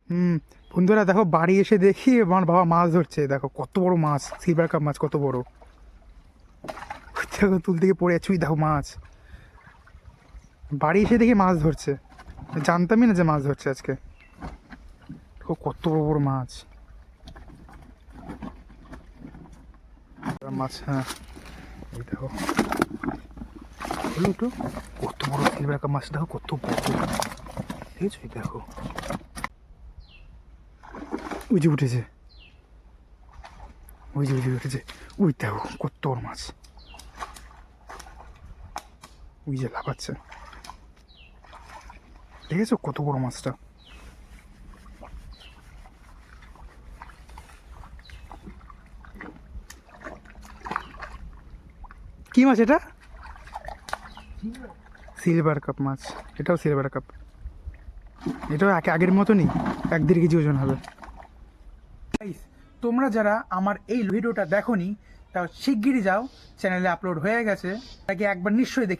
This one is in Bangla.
হুম। বন্ধুরা দেখো, বাড়ি এসে দেখি আমার বাবা মাছ ধরছে। দেখো কত বড় মাছ, সিলভার কাপ মাছ, কত বড়। দেখো তুল থেকে পড়ে যাচ্ছি, দেখো মাছ। বাড়ি এসে দেখি মাছ ধরছে, জানতামই না যে মাছ ধরছে আজকে। দেখো কত বড় বড় মাছ। মাছ, হ্যাঁ। এই দেখো, হলো তো, কত বড় সিলভার কাপ মাছ, দেখো কত বড়। দেখেছো? এই দেখো, ওই যে উঠেছে, ওই যে উঠেছে। ওই দেখো কত বড় মাছ, ওই যে লাফাচ্ছে। দেখেছো কত বড় মাছটা? কি মাছ এটা? সিলভার কাপ মাছ। এটাও সিলভার কাপ। এটাও আগের মতনই 1-1.5 কেজি ওজন হবে। Guys, তোমরা যারা আমার এই ভিডিওটা দেখোনি, তা শিগগিরই যাও, চ্যানেলে আপলোড হয়ে গেছে, তাকে একবার নিশ্চয়ই দেখি।